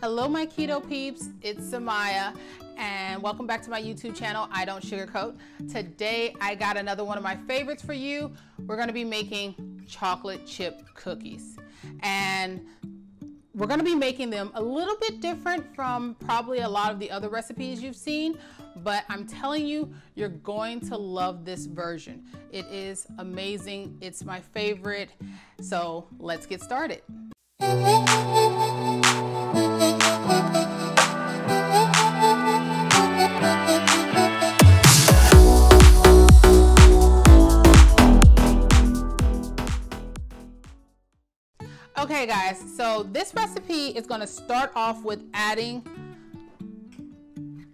Hello my keto peeps, it's Samaya and welcome back to my YouTube channel, I Don't Sugarcoat. Today I got another one of my favorites for you. We're going to be making chocolate chip cookies and we're going to be making them a little bit different from probably a lot of the other recipes you've seen, but I'm telling you, you're going to love this version. It is amazing. It's my favorite. So let's get started. Okay guys, so this recipe is going to start off with adding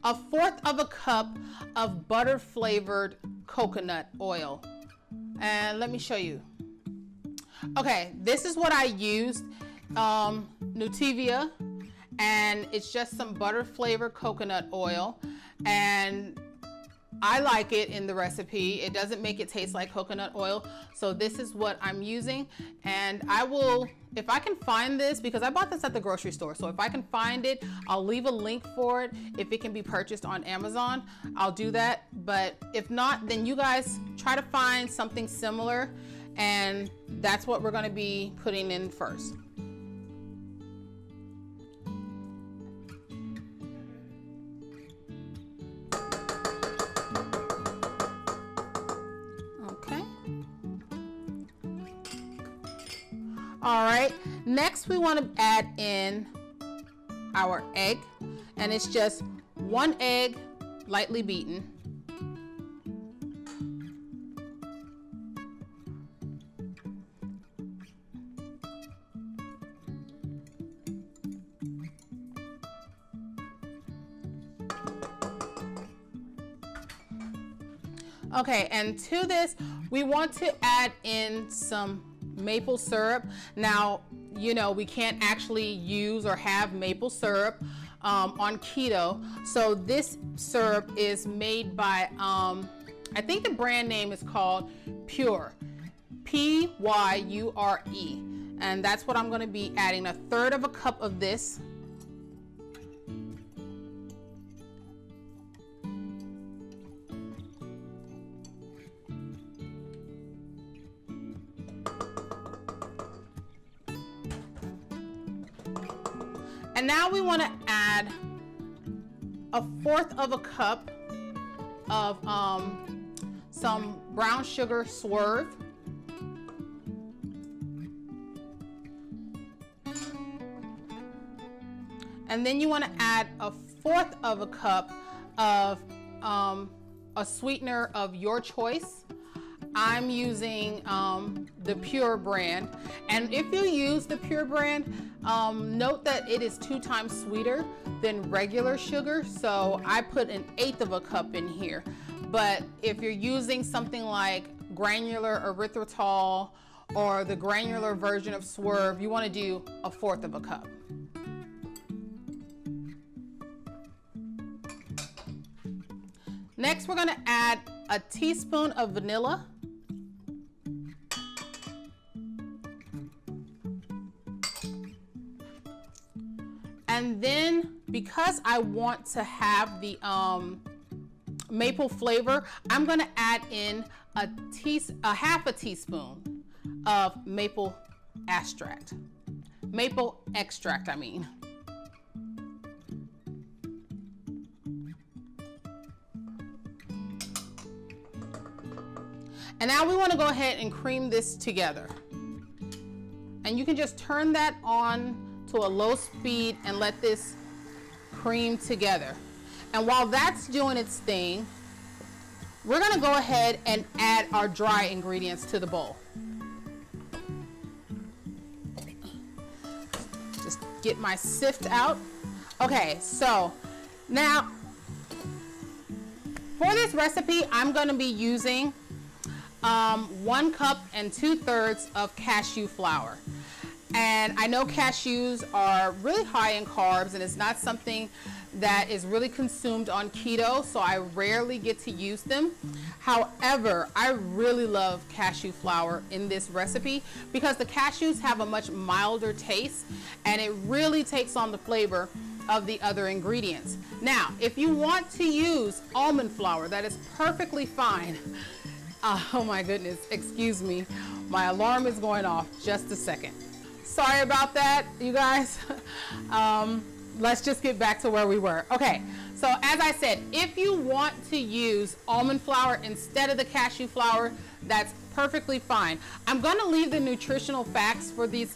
1/4 cup of butter flavored coconut oil. And let me show you. Okay, this is what I used, Nutivia, and it's just some butter flavored coconut oil, and I like it in the recipe. It doesn't make it taste like coconut oil, so this is what I'm using. And I will, if I can find this, because I bought this at the grocery store, so if I can find it, I'll leave a link for it. If it can be purchased on Amazon, I'll do that. But if not, then you guys try to find something similar, and that's what we're going to be putting in first. All right, next we want to add in our egg, and it's just 1 egg lightly beaten. Okay, and to this we want to add in some maple syrup. Now, you know, we can't actually use or have maple syrup on keto. So this syrup is made by, I think the brand name is called Pyure, P-Y-U-R-E. And that's what I'm going to be adding, 1/3 cup of this. And now we want to add 1/4 cup of some brown sugar Swerve. And then you want to add 1/4 cup of a sweetener of your choice. I'm using the Pyure brand, and if you use the Pyure brand, note that it is 2 times sweeter than regular sugar, so I put 1/8 cup in here. But if you're using something like granular erythritol or the granular version of Swerve, you want to do 1/4 cup. Next, we're going to add a teaspoon of vanilla. And then, because I want to have the maple flavor, I'm going to add in a 1/2 teaspoon of maple extract. Maple extract, I mean. And now we want to go ahead and cream this together. And you can just turn that on to a low speed and let this cream together. And while that's doing its thing, we're going to go ahead and add our dry ingredients to the bowl. Just get my sift out. Okay, so now for this recipe, I'm going to be using 1 cup and 2/3 of cashew flour. And I know cashews are really high in carbs, and it's not something that is really consumed on keto, so I rarely get to use them. However, I really love cashew flour in this recipe because the cashews have a much milder taste, and it really takes on the flavor of the other ingredients. Now, if you want to use almond flour, that is perfectly fine. Oh my goodness, excuse me. My alarm is going off. Just a second. Sorry about that, you guys. Let's just get back to where we were. Okay, so as I said, if you want to use almond flour instead of the cashew flour, that's perfectly fine. I'm going to leave the nutritional facts for these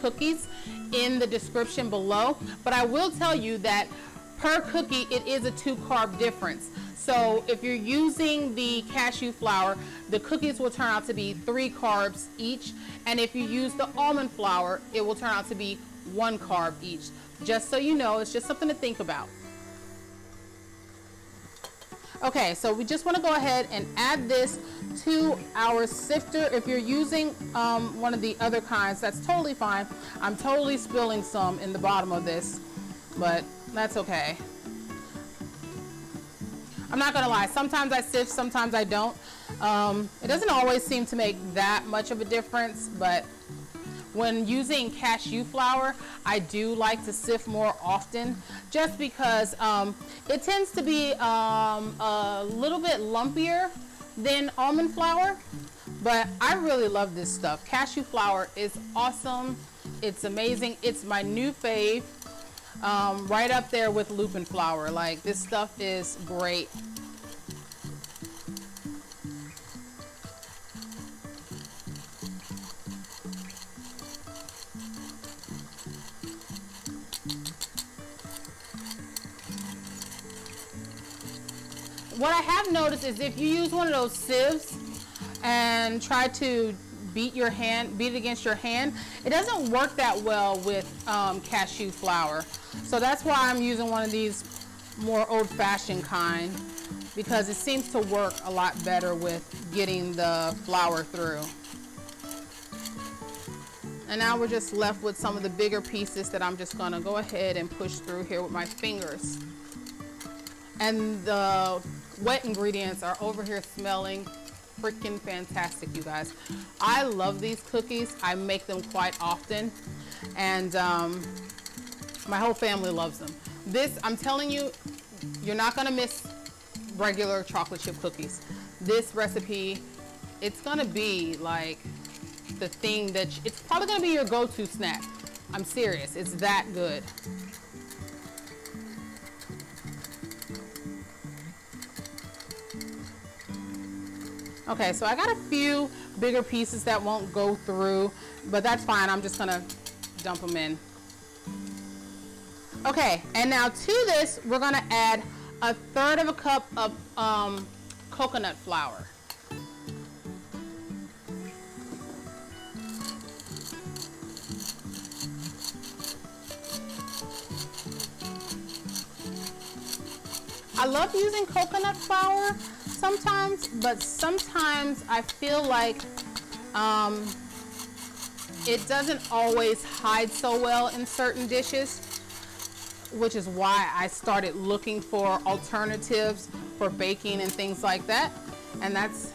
cookies in the description below, but I will tell you that per cookie, it is a 2-carb difference. So if you're using the cashew flour, the cookies will turn out to be 3 carbs each. And if you use the almond flour, it will turn out to be 1 carb each. Just so you know, it's just something to think about. Okay, so we just want to go ahead and add this to our sifter. If you're using one of the other kinds, that's totally fine. I'm totally spilling some in the bottom of this, but that's okay. I'm not gonna lie, sometimes I sift, sometimes I don't. It doesn't always seem to make that much of a difference, but when using cashew flour, I do like to sift more often just because it tends to be a little bit lumpier than almond flour, but I really love this stuff. Cashew flour is awesome. It's amazing. It's my new fave. Right up there with Lupin Flour. Like, this stuff is great. What I have noticed is if you use one of those sieves and try to beat it against your hand, it doesn't work that well with cashew flour. So that's why I'm using one of these more old-fashioned kind, because it seems to work a lot better with getting the flour through. And now we're just left with some of the bigger pieces that I'm just gonna go ahead and push through here with my fingers. And the wet ingredients are over here smelling freaking fantastic, you guys. I love these cookies. I make them quite often, and my whole family loves them. This, I'm telling you, you're not gonna miss regular chocolate chip cookies. This recipe, it's gonna be like the thing that it's probably gonna be your go-to snack. I'm serious, it's that good. Okay, so I got a few bigger pieces that won't go through, but that's fine. I'm just gonna dump them in. Okay, and now to this, we're gonna add 1/3 cup of coconut flour. I love using coconut flour sometimes, but sometimes I feel like it doesn't always hide so well in certain dishes, which is why I started looking for alternatives for baking and things like that. And that's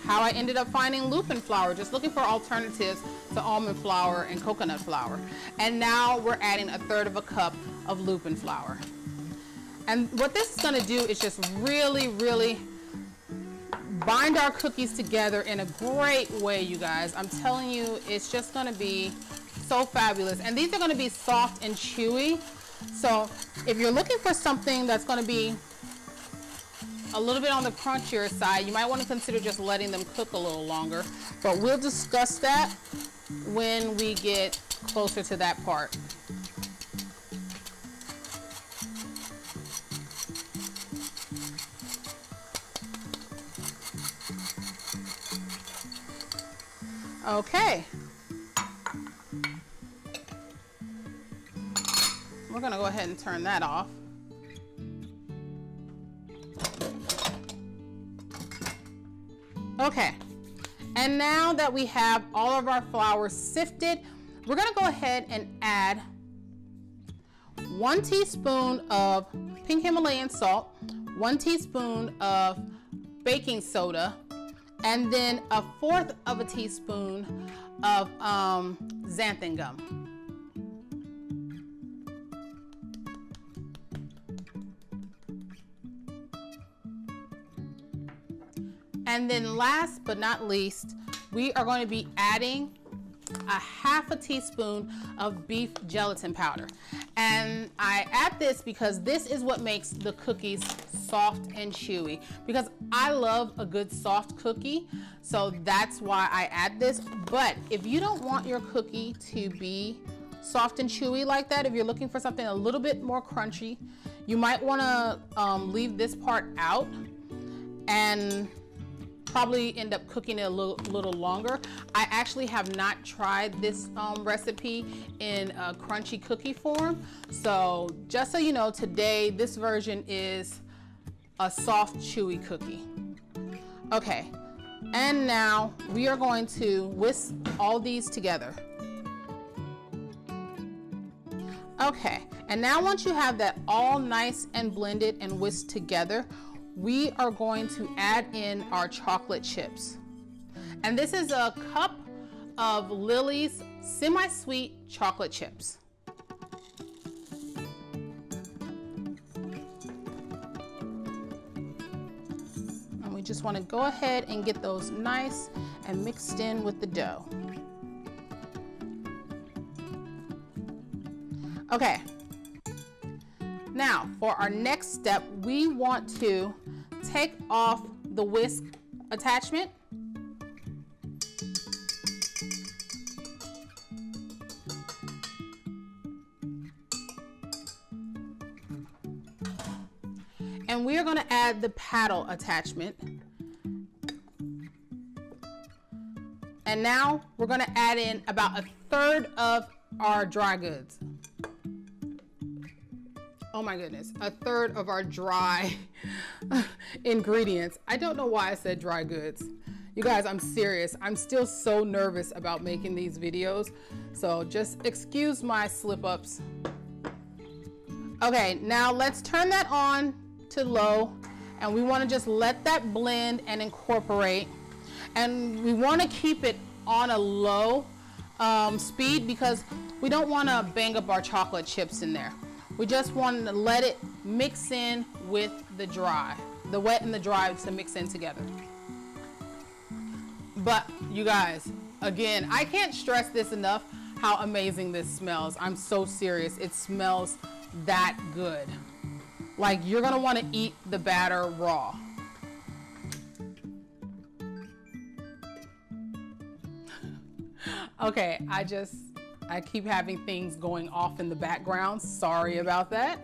how I ended up finding Lupin Flour, just looking for alternatives to almond flour and coconut flour. And now we're adding 1/3 cup of Lupin Flour. And what this is gonna do is just really, really bind our cookies together in a great way, you guys. I'm telling you, it's just gonna be so fabulous. And these are gonna be soft and chewy. So if you're looking for something that's gonna be a little bit on the crunchier side, you might wanna consider just letting them cook a little longer. But we'll discuss that when we get closer to that part. Okay, we're gonna go ahead and turn that off. Okay, And now that we have all of our flour sifted, we're gonna go ahead and add 1 teaspoon of pink Himalayan salt, 1 teaspoon of baking soda, and then 1/4 of a teaspoon of xanthan gum. And then last but not least, we are going to be adding 1/2 teaspoon of beef gelatin powder. And I add this because this is what makes the cookies soft and chewy, because I love a good soft cookie, so that's why I add this. But if you don't want your cookie to be soft and chewy like that, if you're looking for something a little bit more crunchy, you might want to leave this part out and probably end up cooking it a little longer. I actually have not tried this recipe in a crunchy cookie form, so just so you know, today this version is a soft chewy cookie. Okay, and now we are going to whisk all these together. Okay, and now once you have that all nice and blended and whisked together, we are going to add in our chocolate chips. And this is a cup of Lily's semi-sweet chocolate chips. And we just want to go ahead and get those nice and mixed in with the dough. Okay. Now, for our next step, we want to take off the whisk attachment. And we are going to add the paddle attachment. And now we're going to add in about 1/3 of our dry goods. Oh my goodness, 1/3 of our dry ingredients. I don't know why I said dry goods. You guys, I'm serious. I'm still so nervous about making these videos, so just excuse my slip-ups. Okay, now let's turn that on to low, and we want to just let that blend and incorporate. And we want to keep it on a low speed because we don't want to bang up our chocolate chips in there. We just want to let it mix in with the dry, the wet and the dry to mix in together. But you guys, again, I can't stress this enough how amazing this smells. I'm so serious. It smells that good. Like, you're gonna want to eat the batter raw. Okay, I keep having things going off in the background. Sorry about that.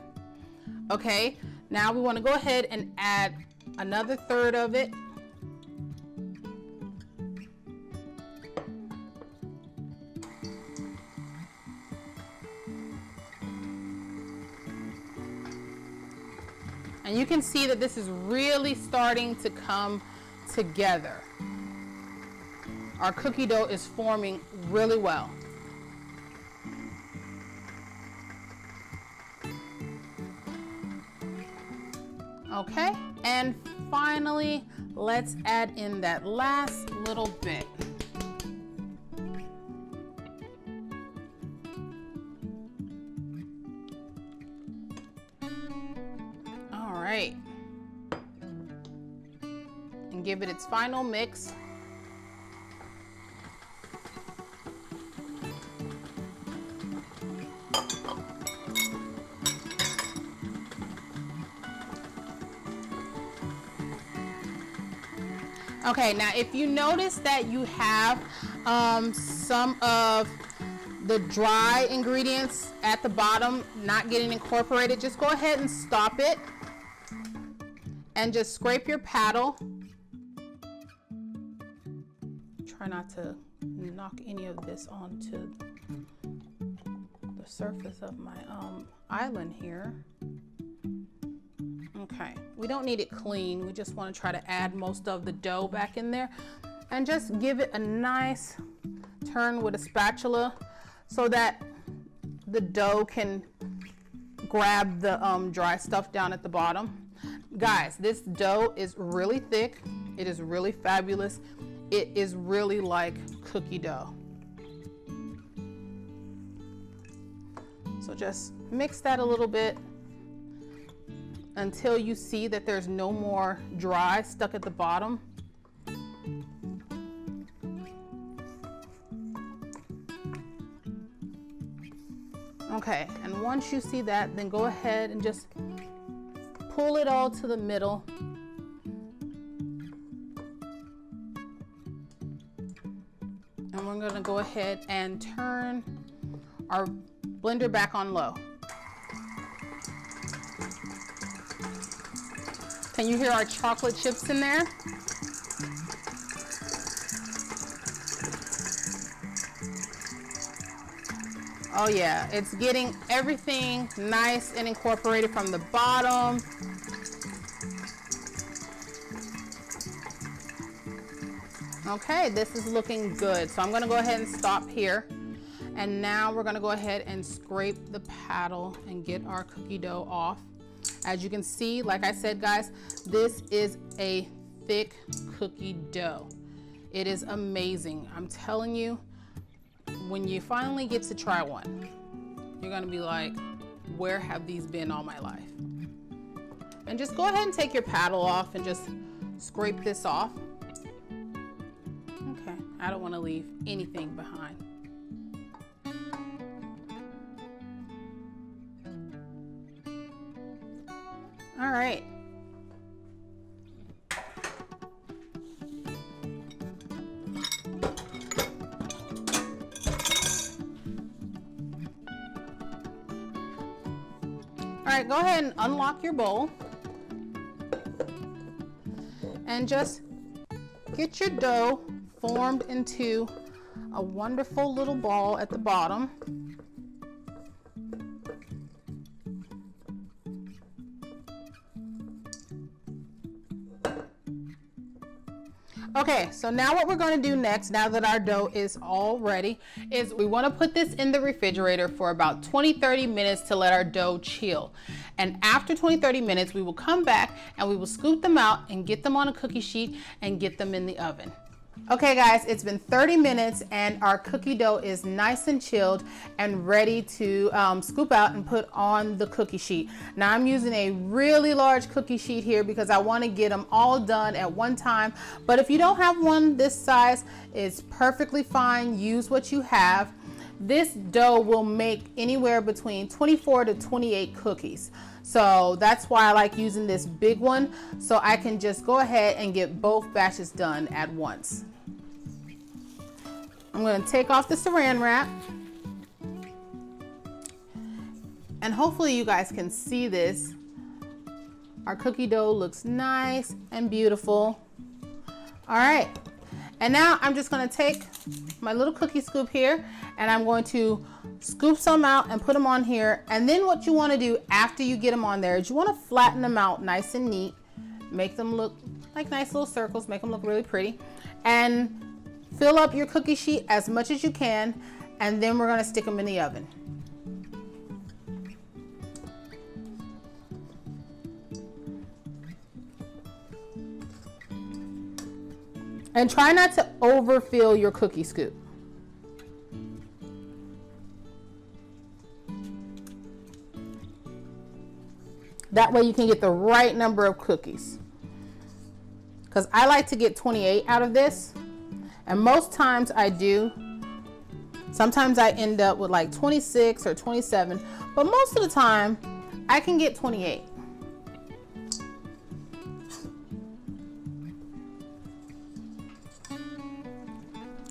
Okay, now we want to go ahead and add another 1/3 of it. And you can see that this is really starting to come together. Our cookie dough is forming really well. Okay, and finally, let's add in that last little bit. All right, and give it its final mix. Okay, now if you notice that you have some of the dry ingredients at the bottom not getting incorporated, just go ahead and stop it and just scrape your paddle. Try not to knock any of this onto the surface of my island here. Okay, we don't need it clean. We just want to try to add most of the dough back in there. and just give it a nice turn with a spatula so that the dough can grab the dry stuff down at the bottom. Guys, this dough is really thick. It is really fabulous. It is really like cookie dough. So just mix that a little bit until you see that there's no more dry stuck at the bottom. Okay, and once you see that, then go ahead and just pull it all to the middle. And we're gonna go ahead and turn our blender back on low. Can you hear our chocolate chips in there? Oh yeah, it's getting everything nice and incorporated from the bottom. Okay, this is looking good. So I'm gonna go ahead and stop here. And now we're gonna go ahead and scrape the paddle and get our cookie dough off. As you can see, like I said, guys, this is a thick cookie dough. It is amazing. I'm telling you, when you finally get to try one, you're gonna be like, where have these been all my life? And just go ahead and take your paddle off and just scrape this off. Okay, I don't wanna leave anything behind. All right. All right, go ahead and unlock your bowl and just get your dough formed into a wonderful little ball at the bottom. Okay, so now what we're going to do next, now that our dough is all ready, is we want to put this in the refrigerator for about 20-30 minutes to let our dough chill. And after 20-30 minutes, we will come back and we will scoop them out and get them on a cookie sheet and get them in the oven. Okay guys, it's been 30 minutes and our cookie dough is nice and chilled and ready to scoop out and put on the cookie sheet. Now I'm using a really large cookie sheet here because I want to get them all done at one time. But if you don't have one this size, it's perfectly fine. Use what you have. This dough will make anywhere between 24 to 28 cookies. So that's why I like using this big one, so I can just go ahead and get both batches done at once. I'm going to take off the saran wrap. And hopefully you guys can see this. Our cookie dough looks nice and beautiful. All right. And now I'm just going to take my little cookie scoop here and I'm going to scoop some out and put them on here. And then what you want to do after you get them on there is you want to flatten them out nice and neat. Make them look like nice little circles, make them look really pretty. And fill up your cookie sheet as much as you can. And then we're going to stick them in the oven. And try not to overfill your cookie scoop. That way you can get the right number of cookies. Because I like to get 28 out of this. And most times I do. Sometimes I end up with like 26 or 27. But most of the time I can get 28.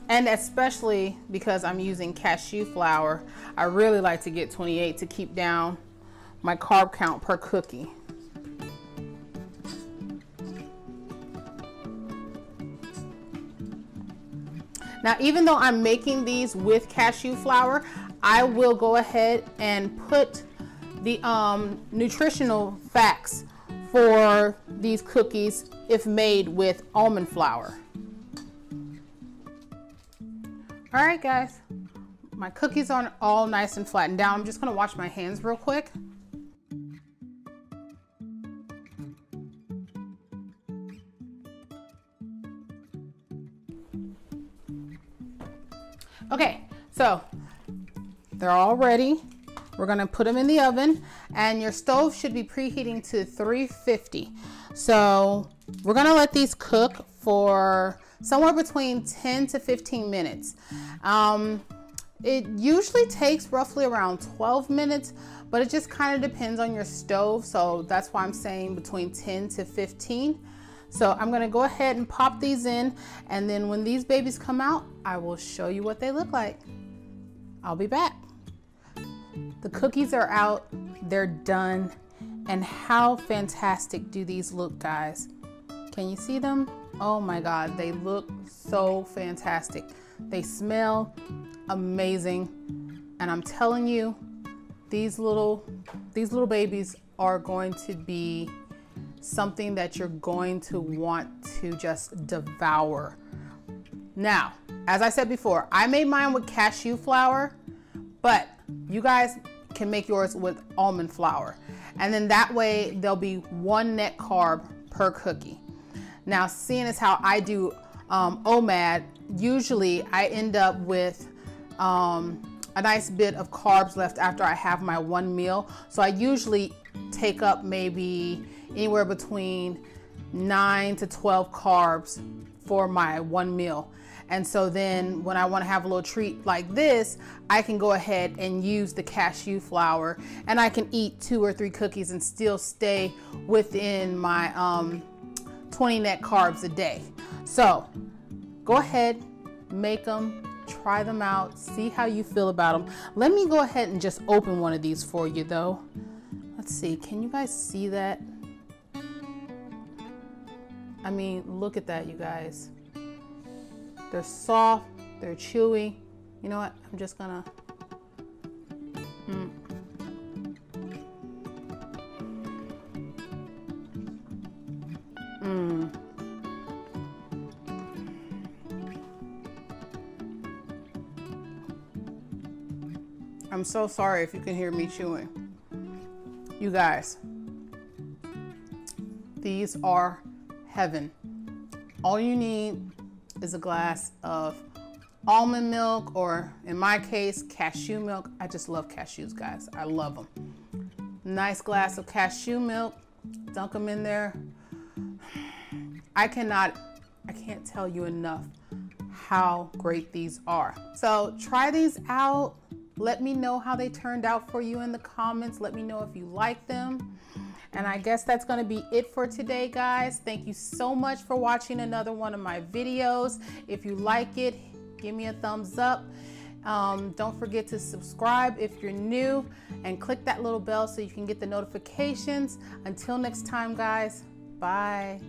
And especially because I'm using cashew flour, I really like to get 28 to keep down my carb count per cookie. Now, even though I'm making these with cashew flour, I will go ahead and put the nutritional facts for these cookies if made with almond flour. All right, guys, my cookies are all nice and flattened down. I'm just gonna wash my hands real quick. Okay, so they're all ready. We're gonna put them in the oven, and your stove should be preheating to 350. So we're gonna let these cook for somewhere between 10 to 15 minutes. It usually takes roughly around 12 minutes, but it just kind of depends on your stove. So that's why I'm saying between 10 to 15. So I'm gonna go ahead and pop these in, and then when these babies come out, I will show you what they look like. I'll be back. The cookies are out, they're done, and how fantastic do these look, guys? Can you see them? Oh my God, they look so fantastic. They smell amazing, and I'm telling you, these little babies are going to be something that you're going to want to just devour. Now, as I said before, I made mine with cashew flour, but you guys can make yours with almond flour. And then that way there'll be 1 net carb per cookie. Now, seeing as how I do OMAD, usually I end up with a nice bit of carbs left after I have my 1 meal. So I usually take up maybe anywhere between 9 to 12 carbs for my 1 meal. And so then when I want to have a little treat like this, I can go ahead and use the cashew flour, and I can eat 2 or 3 cookies and still stay within my 20 net carbs a day. So go ahead, make them, try them out, see how you feel about them. Let me go ahead and just open one of these for you though. Let's see, can you guys see that? I mean, look at that, you guys. They're soft, they're chewy. You know what, I'm just gonna, I'm so sorry if you can hear me chewing. You guys, these are heaven. All you need is a glass of almond milk, or in my case, cashew milk. I just love cashews, guys. I love them. Nice glass of cashew milk, dunk them in there. I can't tell you enough how great these are. So try these out. Let me know how they turned out for you in the comments. Let me know if you like them. And I guess that's gonna be it for today, guys. Thank you so much for watching another one of my videos. If you like it, give me a thumbs up. Don't forget to subscribe if you're new, and click that little bell so you can get the notifications. Until next time, guys, bye.